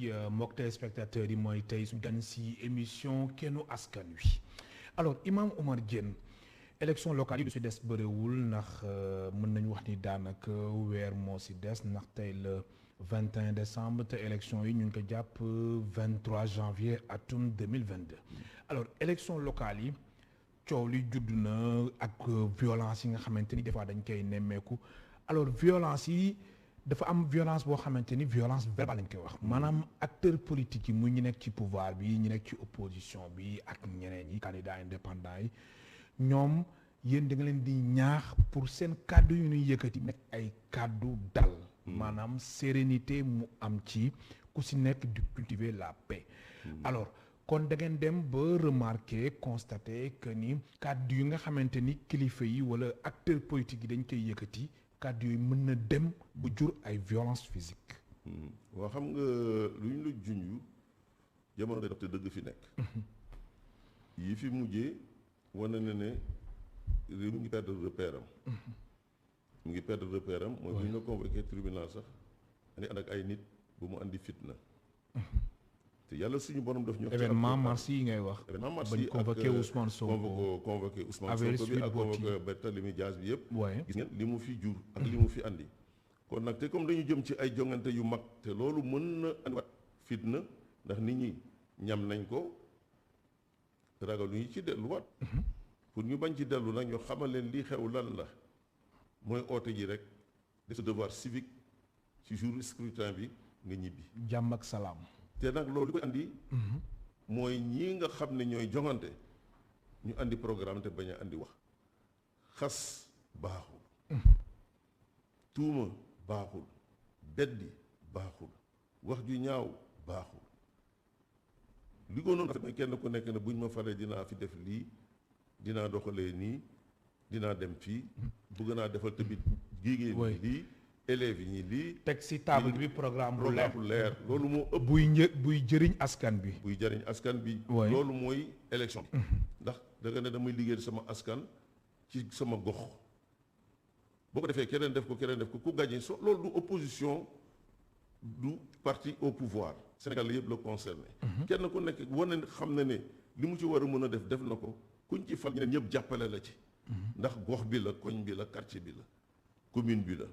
mbokk téléspectateurs yi mooy tey su gan si émission kennu askan wi alors Imam Omar Diène élection locale yi du si des bëriwul ndax mën nañu wax ni daanaka weer moo si des ndax tey le 21 décembre te élection yi ñu ngi ko jàpp 23 janvier atum 2022 alors élection locale yi coow li judd na ak violence yi nga xamante ni des fois dañ koy nemmeeku alors violence yi dafa am violence boo xamante ni violence verbale lañ koy wax maanaam acteurs politiques yi muy ñu nekk ci pouvoir bi ñu nekk ci opposition bi ak ñeneen ñi candidats indépendants yi ñoom yéen da nga leen di ñaax pour seen kàddu yu ñuy yëkkati nekk ay kàddu dal maanaam sérénité mu am ci ku si nekk di cultiver la paix alors kon da ngeen dem ba remarquer constater que ni kàddu yi nga xamante ni kilifa yi wala acteurs politiques yi dañ koy yëkkati kàddu yooyu mën na dem bu jur ay violence physique waa xam nga lu ñu la junj jamono day daf te dëgg fi nekk yi fi mujjee wane na ne réew mi ngi perdre repère am mu ngi perdre repère am mooy bu ñu la convoqué tribunal sax da ngay ànd ak ay nit bu mu andi fitna te yàlla suñu borom daf ñu wax événement mars yi ngay wax événement mars bañ yi convoqué Ousmane Sonko convoqué Ousmane Sonko bi ak convoqué Barthélémy Dias bi yëpp gis ngeen li mu fi jur ak li mu fi andi kon nag te comme dañu jëm ci ay jongante yu mag te loolu mën na andiwaat fitna ndax nit ñi ñam nañ ko ragal ñu ci delluwaat pour ñu bañ ci dellu nag ñu xamal leen lii xew lan la mooy oote ji rek de ce devoir civique ci jour scrutin bi nga ñibbi jàmm ak salaam te nag loolu li koy andi mooy ñii nga xam ne ñooy jongante ñu andi programme te bañ a andi wax xas baaxul tuuma baaxul beddi baaxul wax ju ñaaw baaxul li ko noonu mooy kenn ku nekk ne buñ ma faree dinaa fi def lii dinaa doxalee nii dinaa dem fii bëgg naa defal tamit jigéen ñi lii élèves yi ñi lii teg si table bi programme bu leer loolu moo ëpp buy jëriñ askan bi buy jëriñ askan bi loolu mooy élection bi ndax da nga ne damay liggéey sama askan ci sama gox boo ko defee keneen def ko ku gagné so loolu du opposition du parti au pouvoir Sénégal yëpp la concerné kenn ku nekk wane xam na ne li mu ci war a mën a def na ko kuñ ci fal ñeneen ñëpp jàppale la ci ndax gox bi la koñ bi la quartier bi la commune bi la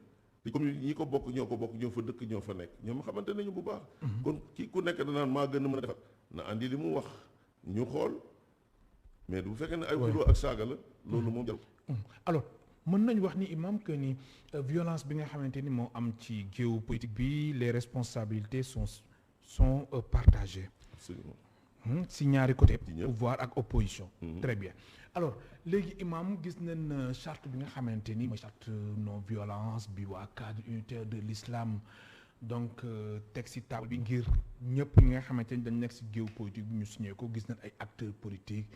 te commune ñi ko bokk ñoo fa dëkk ñoo fa nekk ñoom xamante nañu bu baax kon kii ku nekk danaan maa gën a mën a defar na andi li mu wax ñu xool mais bu fekkee ne ay xuloo ak saaga la loolu moom jarul alors mën nañu wax ni imam que ni violence bi nga xamante ni moo am ci géopolitique bi les responsabilités sont partagées absolument si ñaari côté pouvoir ak opposition très bien alors léegi imam gis nañ charte bi nga xamante ni mooy charte non violence bi waa cadre unitaire de l'islam donc teg si table bi ngir ñëpp ñi nga xamante ni dañ nekk si géopolitique bi ñu signé ko gis nañ ay acteurs politiques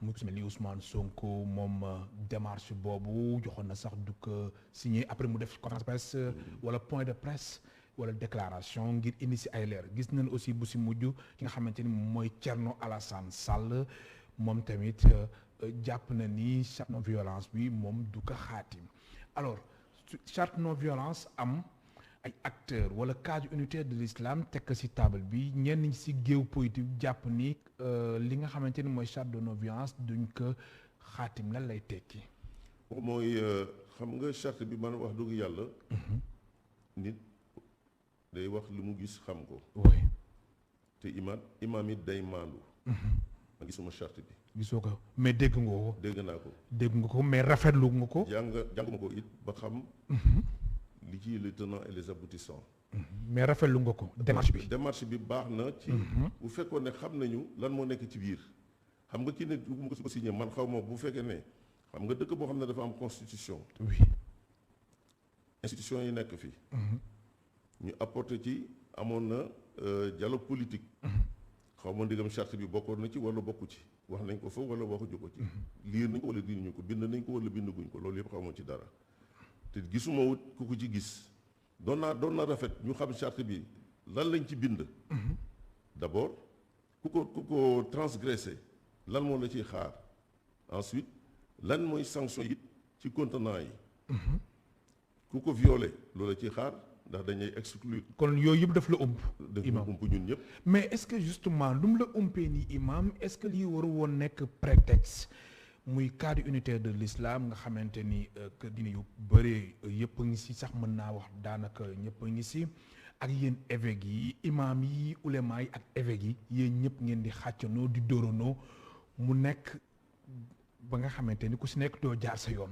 mu mel ni Ousmane Sonko moom démarche boobu joxoon na sax du ko signé après mu def conférence de presse wala point de presse wala déclaration ngir indi si ay leer gis nañ aussi bu si mujj ki nga xamante ni mooy Thierno Alassane Sall moom tamit jàpp na ni charte non violence bi moom du ko xaatim alors charte non violence am ay acteurs wala cadre unitaire de l'islam tekk ci table bi ñenn ñi ci géopolitique jàpp ni li nga xamante ni mooy charte de non violence duñ ko xaatim lan lay tekki. mooy xam nga charte bi man wax dëgg yàlla. nit day wax lu mu gis xam ko. oui. te imaam it day maandu. ma gisuma charte bi. gisoo ko mais dégg nga ko. dégg naa ko. dégg nga ko mais rafetlu nga ko. jànguma ko it ba xam. li ci les tenants et les aboutissants. mais rafetlu nga ko démarche bi baax na ci. bu fekkoon ne xam nañu lan moo nekk ci biir. xam nga kii ne bu ma ko signé man xaw ma bu fekkee ne xam nga dëkk boo xam ne dafa am constitution. oui. institution yi nekk fii. ñu apporté ci amoon na dialogue politique. xaw ma ndigam charte bi bokkoon na ci wala bokku ci wax nañ ko fa wala waxuñu ko ci. liir nañ ko wala liiruñu ko bind nañ ko wala bindaguñ ko loolu yëpp xaw ma ci dara. te gisuma wut ku ko ci gis doon na rafet ñu xam charte bi lan lañ ci bind. d'abord ku ko transgressé lan moo la ciy xaar ensuite lan mooy sanction yi ci contenant yi. ku ko violé loolu la ciy xaar ndax dañuy exclure. kon yooyu yëpp daf la ëmp. imam ëmp ñun ñëpp. mais est-ce que justement lu mu la ëmpee nii imam est-ce que lii waru woon nekk prétexte muy cadre unitaire de l'islam nga xamante ni que dina yu bëree yëpp a ngi si sax mën naa wax daanaka ñëpp a ngi si ak yéen évêques yi imam yi ulema yi ak évêques yi yéen ñëpp ngeen di xàccanoo di dóoranoo mu nekk ba nga xamante ni ku si nekk doo jaar sa yoon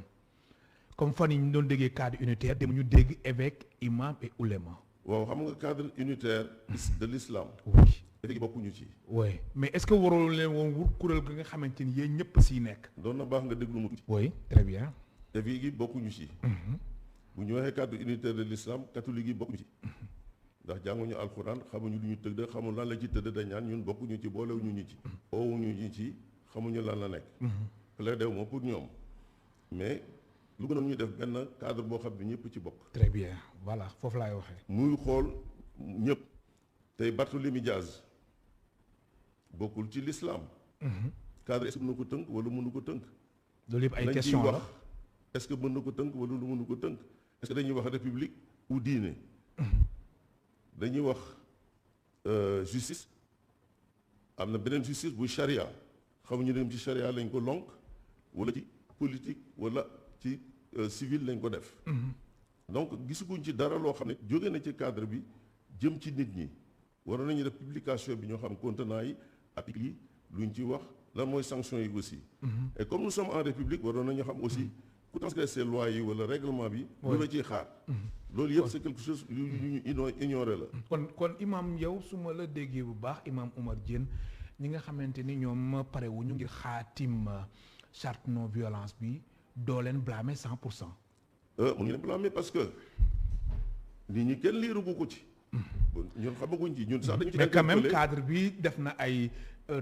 comme fan yi ñu doon déggee cadre unitaire dem ñu dégg évêque imam et ulema. waaw xam nga cadre unitaire de l'islam. oui. léegi bokkuñu ci. oui mais est-ce que waroo leen woon wut kuréel gi nga xamante ni yéen ñëpp siy nekk. doon na baax nga déglu mu tuuti. oui très bien. évêques yi bokkuñu ci. bu ñu waxee cadre unitaire de l'islam catholique yi bokkuñu ci. ndax jànguñu alxuraan xamuñu lu ñu tëdd xamul lan la ci tëdd dañ ñaan ñun bokkuñu ci boolewuñu ñu ci. oowuñu ñu ci xamuñu lan la nekk. plaidew moo pour ñoom mais lu gënoon ñu def benn cadre boo xam ne ñëpp ci bokk. très bien voilà foofu laay waxee. muy xool ñëpp tey Barthélémy Dias bokkul ci l'islam. cadre est-ce que mën na ko tënk wala mënu ko tënk. loolu yëpp ay question la est-ce que mën na ko tënk wala lu mënu ko tënk est-ce que dañuy wax république ou diine. dañuy wax justice am na beneen justice bu charia xamuñu dem ci charia lañ ko lonk wala ci politique wala ci civil lañ ko def. donc gisaguñ ci dara loo xam ne jóge na ci cadre bi jëm ci nit ñi waroon nañu def publication bi ñoo xam contenant yi articles yi luñ ci wax lan mooy sanctions yi aussi. et comme nous sommes en république waroon nañu xam aussi ku transgresser loi yi wala règlement bi. lu la ciy xaar. loolu yëpp c'est quelque chose yu ñu ignoré la. kon imam yow su ma la déggee bu baax imam Oumar Diène ñi nga xamante ni ñoom pare wu ñu ngir xaatim charte non violence bi doo leen blâmer 100%. mu ngi leen blâmer parce que nit ñi kenn liirugu ko ci. ñun xamaguñ ci ñun sax dañu ci. mais quand même cadre bi def na ay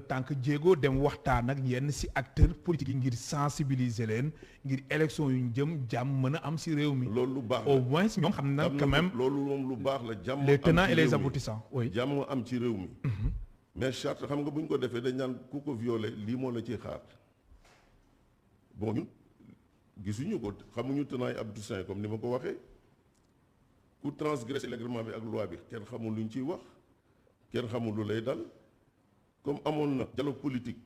tànk jéego dem waxtaan ak yenn ci acteurs politiques yi ngir sensibiliser leen ngir élection yu ñu jëm jàmm mën a am ci réew mi. loolu lu baax au moins ñoom xam na quand même. loolu moom lu baax la jàmm. les tenants et les aboutissants oui. jàmm am ci réew mi. mais charte xam nga bu ñu ko defee dañ naan ku ko violé lii moo la ciy xaar bon ñun gisuñu ko xamuñu tenants et aboutissants comme ni ma ko waxee ku transgressé règlement bi ak loi bi kenn xamul lu ñu ciy wax kenn xamul lu lay dal comme amoon na dialogue politique.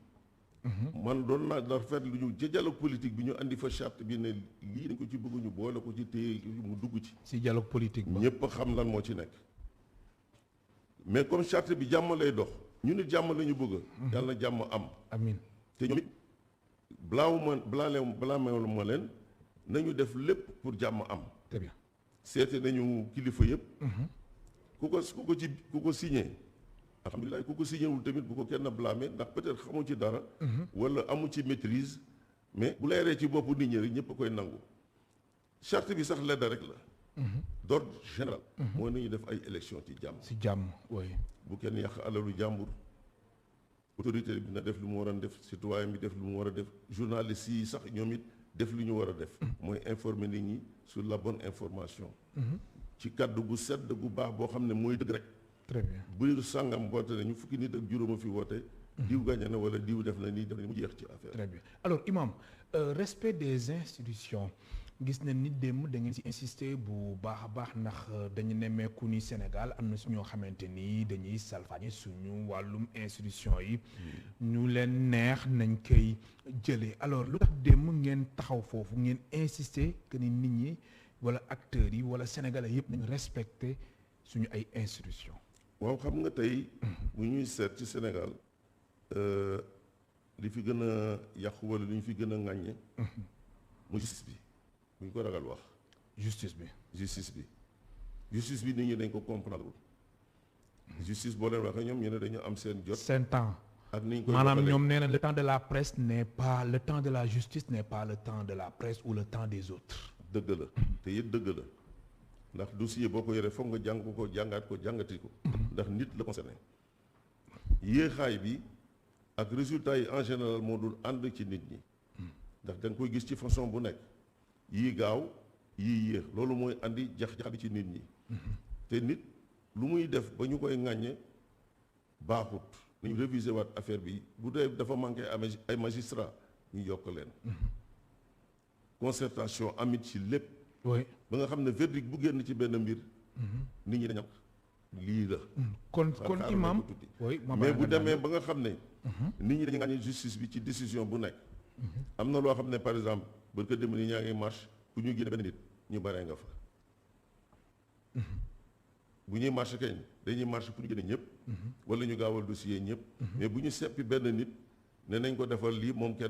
man doon naa rafet lu ñu ci dialogue politique bi ñu andi fa charte bi ne lii dañ ko ci bëgg ñu boole ko ci téye mu dugg ci. ci dialogue politique ba ñëpp xam lan moo ci nekk. mais comme charte bi jàmm lay dox ñu ne jàmm la ñu bëgg. yàlla na jàmm am. amiin te ñoom it balaa ma leen nañu def lépp pour jàmm am. très bien seete nañu kilifa yëpp. ku ko signé. alhamdulilah ku ko signé wul tamit bu ko kenn blâmer ndax peut-être xamu ci dara. wala amu ci maîtrise. mais bu leeree ci boppu nit ñi rek ñëpp a koy nangu. charte bi sax ledda rek la. d'ordre général. mooy nañu def ay élections ci jàmm. ci jàmm oui. bu kenn yàq alalu jàmbur. autorité bi na def lu mu war a def citoyen bi def lu mu war a def journalistes yi sax ñoom it def lu ñu war a def. mooy informer nit ñi sur la bonne information. ci kaddu gu sedd gu baax boo xam ne mooy dëgg rek. très bien bu sàngam woote nañu fukki nit ak juróoma fi woote. diw gagné na wala diw def na nii def na mu jeex ci affaire. très bien alors imam respect des institutions gis na nit démb da ngeen ci insister bu baax a baax ndax dañu nemmeeku ni Sénégal am na su ñoo xamante ni dañuy salfaañe suñu wàllum institution yi. ñu leen neex nañ koy jëlee alors lu tax démb ngeen taxaw foofu ngeen insister que ni nit ñi wala acteurs yi wala sénégalais yëpp nañ respecter suñu ay institutions. waaw xam nga tey. bu ñuy seet ci Sénégal li fi gën a yàqu wala li ñu fi gën a ŋàññe. mu justice bi bu ñu ko ragal wax. justice bi. justice bi nit ñi dañ ko comprendre. justice boo leen waxee ñoom ñu ne dañu am seen jot. seen temps. ak ni ñu koy maanaam ñoom nee na le temps de la presse n'est pas le temps de la justice n'est pas le temps de la presse ou le temps des autres. dëgg la te it dëgg la ndax dossier boo ko yoree foog nga jàng ko jàngaat ko jàngati ko. ndax nit la concerné. yéexaay bi ak résultat yi en général moo dul ànd ci nit ñi. ndax da nga koy gis ci façon bu nekk. yii gaaw yii yéex loolu mooy andi jax-jax bi ci nit ñi. te nit lu muy def ba ñu koy ŋàññe baaxut. nañu réviser waat affaire bi bu dee dafa manqué ay magistrat ñu yokk leen. concertation amit ci lépp. oui ba nga xam ne verdict bu génn ci benn mbir nit ñi dañu lii la. kon imam oui mais bu demee ba nga xam ne. nit ñi dañu gagné justice bi ci décision bu nekk. am na loo xam ne par exemple ba ko dem ni ñaa ngi marche pour ñu génne benn nit ñu baree nga fa. bu ñuy marche kañ dañuy marche pour ñu génne ñëpp. wala ñu gaawal dossier ñëpp. mais bu ñu seppi benn nit ne nañ ko defal lii moom kenn